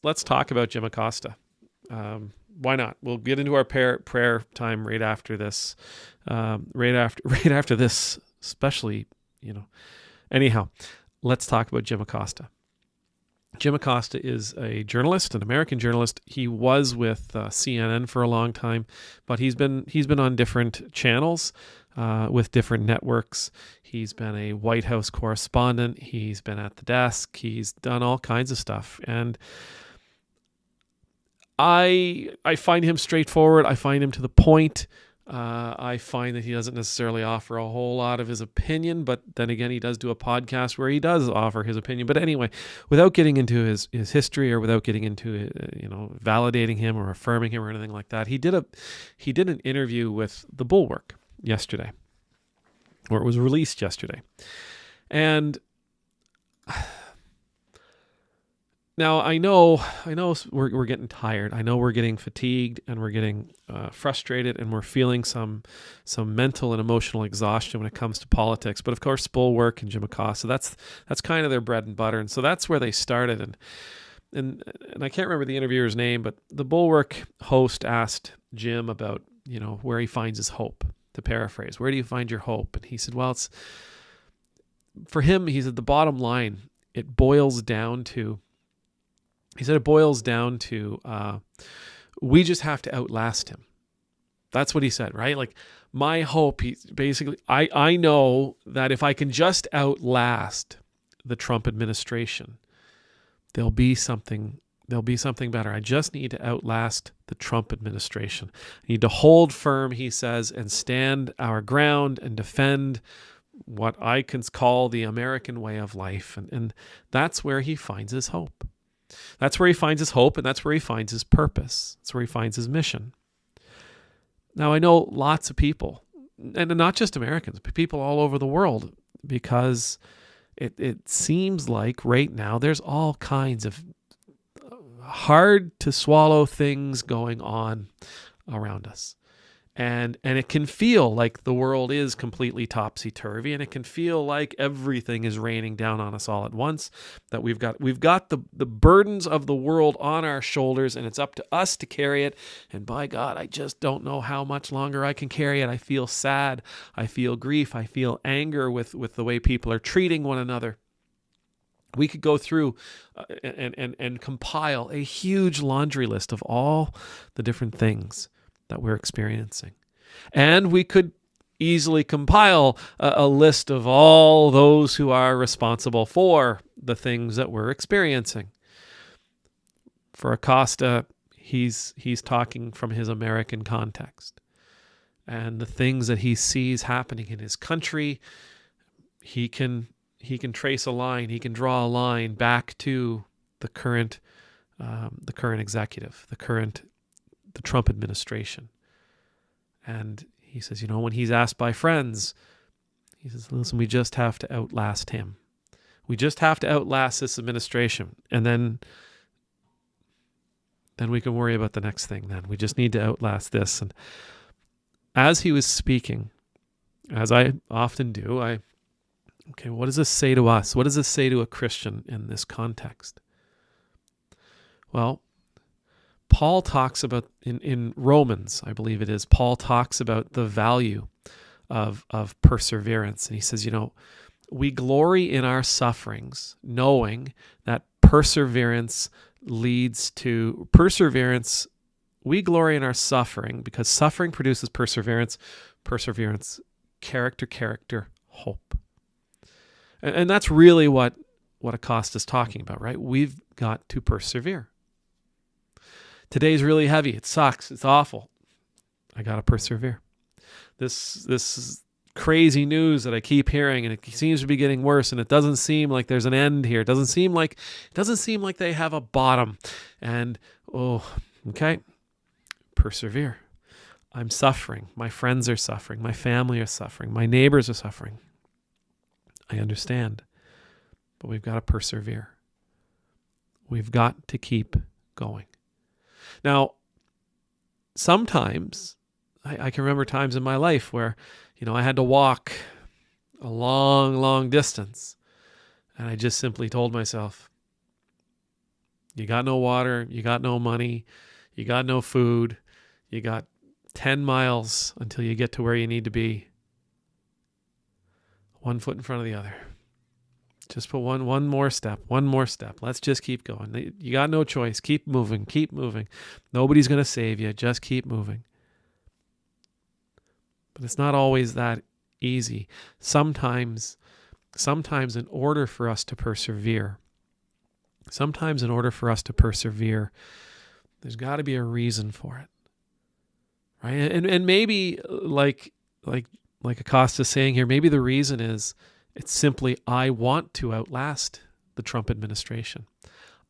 Let's talk about Jim Acosta. Why not? We'll get into our prayer time right after this. Right after this, especially, Anyhow, let's talk about Jim Acosta. Jim Acosta is a journalist, an American journalist. He was with CNN for a long time, but he's been on different channels with different networks. He's been a White House correspondent. He's been at the desk. He's done all kinds of stuff, and I find him straightforward. I find him to the point. I find that he doesn't necessarily offer a whole lot of his opinion, but then again, he does do a podcast where he does offer his opinion. But anyway, without getting into his history or without getting into validating him or affirming him or anything like that, he did an interview with The Bulwark yesterday, or it was released yesterday, and now I know we're getting tired. I know we're getting fatigued and we're getting frustrated and we're feeling some mental and emotional exhaustion when it comes to politics. But of course, Bulwark and Jim Acosta, that's kind of their bread and butter, and so that's where they started. And I can't remember the interviewer's name, but the Bulwark host asked Jim about where he finds his hope. To paraphrase, where do you find your hope? And he said, well, it's for him. He said the bottom line, it boils down to. He said it boils down to we just have to outlast him. That's what he said, right? Like, my hope, I know that if I can just outlast the Trump administration, there'll be something better. I just need to outlast the Trump administration. I need to hold firm, he says, and stand our ground and defend what I can call the American way of life. And that's where he finds his hope. That's where he finds his hope, and that's where he finds his purpose. That's where he finds his mission. Now, I know lots of people, and not just Americans, but people all over the world, because it seems like right now there's all kinds of hard to swallow things going on around us. And it can feel like the world is completely topsy-turvy, and it can feel like everything is raining down on us all at once, that we've got the burdens of the world on our shoulders, and it's up to us to carry it. And by God, I just don't know how much longer I can carry it. I feel sad. I feel grief. I feel anger with the way people are treating one another. We could go through and compile a huge laundry list of all the different things that we're experiencing. And we could easily compile a list of all those who are responsible for the things that we're experiencing. For Acosta, he's talking from his American context. And the things that he sees happening in his country, he can trace a line, he can draw a line back to the current executive, the Trump administration. And he says, when he's asked by friends, he says, listen, we just have to outlast him. We just have to outlast this administration. And then we can worry about the next thing then. We just need to outlast this. And as he was speaking, as I often do, what does this say to us? What does this say to a Christian in this context? Well, Paul talks about, in Romans, I believe it is, Paul talks about the value of perseverance. And he says, we glory in our sufferings, knowing that perseverance leads to perseverance. We glory in our suffering because suffering produces perseverance, character, hope. And that's really what Acosta's talking about, right? We've got to persevere. Today's really heavy. It sucks. It's awful. I got to persevere. This crazy news that I keep hearing, and it seems to be getting worse, and it doesn't seem like there's an end here. It doesn't seem like they have a bottom. And persevere. I'm suffering. My friends are suffering. My family are suffering. My neighbors are suffering. I understand. But we've got to persevere. We've got to keep going. Now, sometimes I can remember times in my life where, I had to walk a long, long distance, and I just simply told myself, You got no water, you got no money, you got no food, you got 10 miles until you get to where you need to be. One foot in front of the other. Just put one more step. Let's just keep going. You got no choice. Keep moving. Nobody's going to save you. Just keep moving. But it's not always that easy. Sometimes in order for us to persevere, there's got to be a reason for it. Right? And maybe like Acosta's saying here, maybe the reason is it's simply, I want to outlast the Trump administration.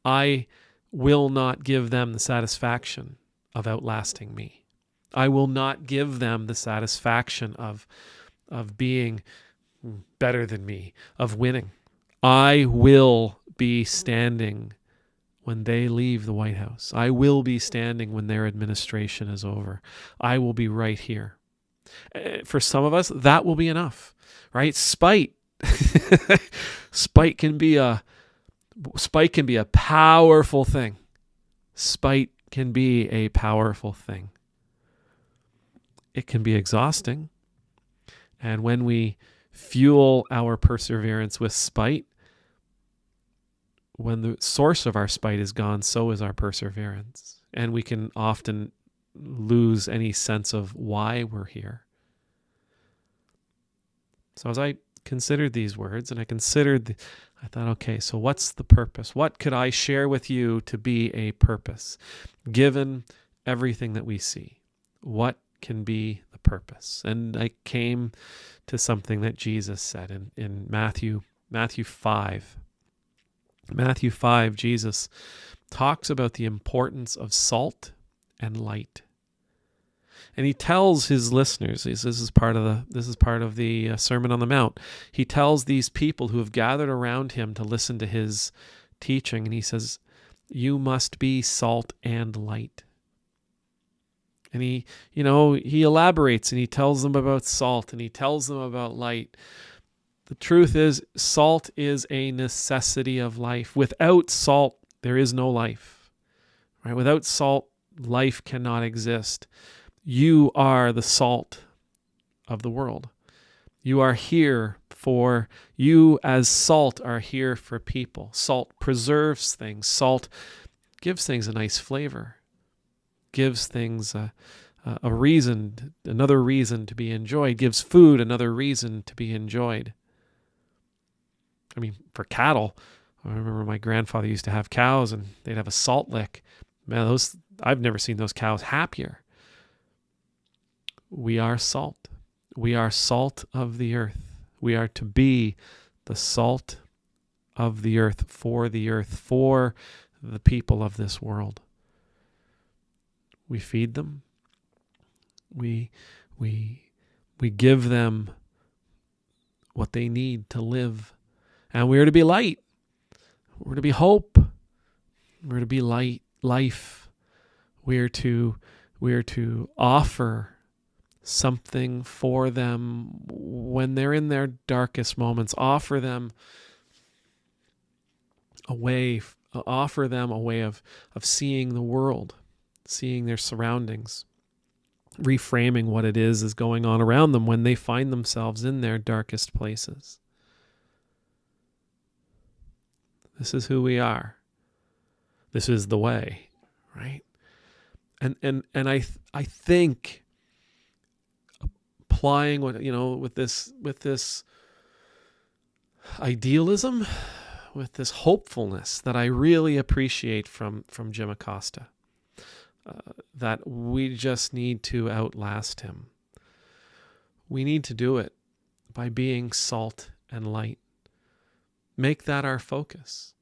I will not give them the satisfaction of outlasting me. I will not give them the satisfaction of being better than me, of winning. I will be standing when they leave the White House. I will be standing when their administration is over. I will be right here. For some of us, that will be enough, right? Spite can be a powerful thing. Spite can be a powerful thing. It can be exhausting. And when we fuel our perseverance with spite, when the source of our spite is gone, so is our perseverance. And we can often lose any sense of why we're here. So as I considered these words, and I thought, okay, so what's the purpose? What could I share with you to be a purpose? Given everything that we see, what can be the purpose? And I came to something that Jesus said in Matthew 5. Matthew 5, Jesus talks about the importance of salt and light. And he tells his listeners, this is part of the Sermon on the Mount. He tells these people who have gathered around him to listen to his teaching, and he says, you must be salt and light. And he elaborates, and he tells them about salt, and he tells them about light. The truth is, salt is a necessity of life. Without salt, there is no life. Right? Without salt, life cannot exist. You are the salt of the world. You as salt are here for people. Salt preserves things. Salt gives things a nice flavor. Gives things another reason to be enjoyed. Gives food another reason to be enjoyed. I mean, for cattle, I remember my grandfather used to have cows, and they'd have a salt lick. Man, I've never seen those cows happier. We are salt. We are salt of the earth. We are to be the salt of the earth, for the people of this world. We feed them. We give them what they need to live. And we are to be light. We're to be hope. We're to be life. We are to offer something for them when they're in their darkest moments. Offer them a way of seeing the world, seeing their surroundings, reframing what it is going on around them when they find themselves in their darkest places. This is who we are. This is the way, right? And I think applying with this idealism, with this hopefulness that I really appreciate from Jim Acosta, that we just need to outlast him. We need to do it by being salt and light. Make that our focus.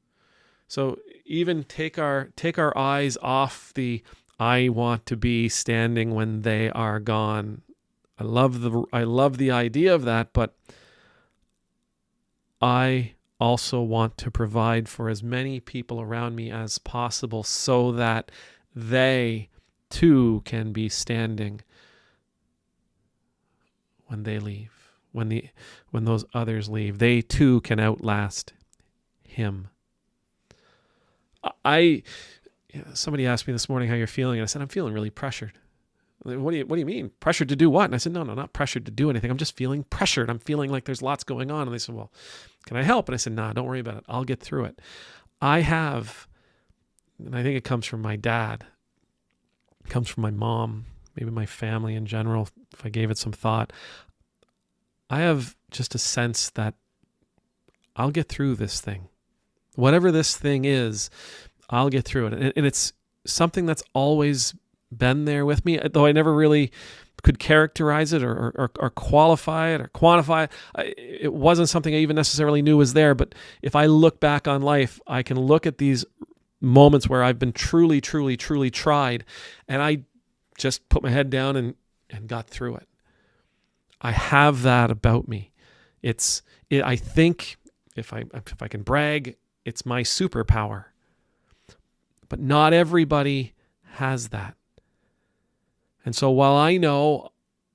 So even take our eyes off the I want to be standing when they are gone. I love the idea of that, but I also want to provide for as many people around me as possible so that they too can be standing when they leave. When those others leave, they too can outlast him. I somebody asked me this morning how you're feeling, and I said I'm feeling really pressured. What do you mean? Pressured to do what? And I said, no, not pressured to do anything. I'm just feeling pressured. I'm feeling like there's lots going on. And they said, well, can I help? And I said, nah, don't worry about it. I'll get through it. I have, and I think it comes from my dad, it comes from my mom, maybe my family in general, if I gave it some thought. I have just a sense that I'll get through this thing. Whatever this thing is, I'll get through it. And it's something that's always been there with me, though I never really could characterize it or qualify it or quantify it. It wasn't something I even necessarily knew was there. But if I look back on life, I can look at these moments where I've been truly, truly, truly tried, and I just put my head down and got through it. I have that about me. I think if I can brag, it's my superpower. But not everybody has that. And so while I know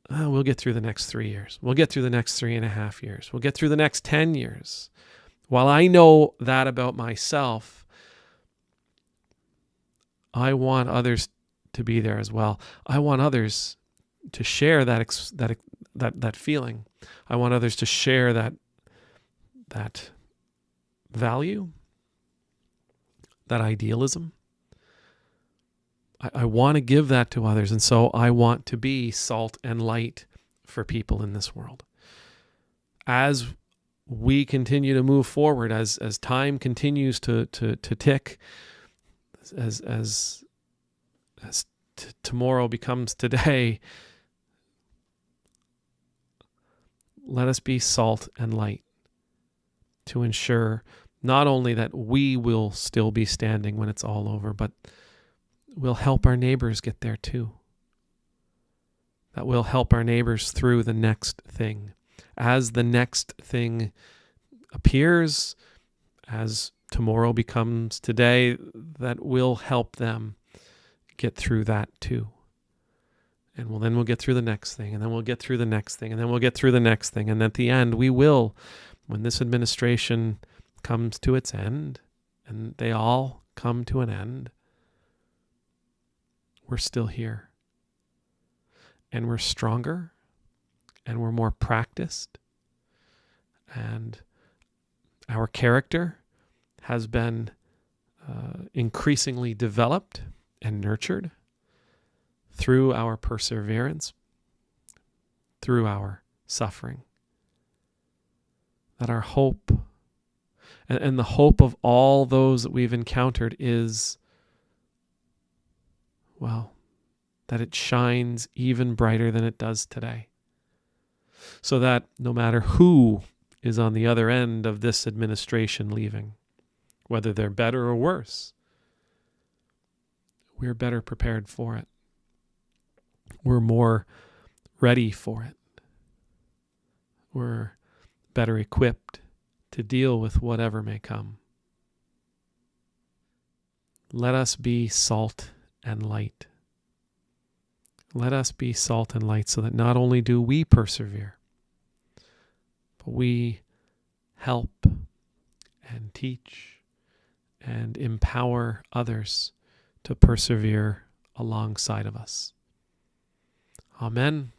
we'll get through the next 3 years, we'll get through the next 3.5 years, we'll get through the next 10 years, while I know that about myself, I want others to be there as well. I want others to share that feeling. I want others to share that value, that idealism. I want to give that to others. And so I want to be salt and light for people in this world. As we continue to move forward, as time continues to tick, as tomorrow becomes today, let us be salt and light to ensure not only that we will still be standing when it's all over, but we'll help our neighbors get there too. That will help our neighbors through the next thing. As the next thing appears, as tomorrow becomes today, that will help them get through that too. And then we'll get through the next thing, and then we'll get through the next thing, and then we'll get through the next thing. And at the end, we will, when this administration comes to its end, and they all come to an end, we're still here. And we're stronger, and we're more practiced, and our character has been increasingly developed and nurtured through our perseverance, through our suffering. That our hope and the hope of all those that we've encountered is, well, that it shines even brighter than it does today. So that no matter who is on the other end of this administration leaving, whether they're better or worse, we're better prepared for it. We're more ready for it. We're better equipped to deal with whatever may come. Let us be salt and light. Let us be salt and light so that not only do we persevere, but we help and teach and empower others to persevere alongside of us. Amen.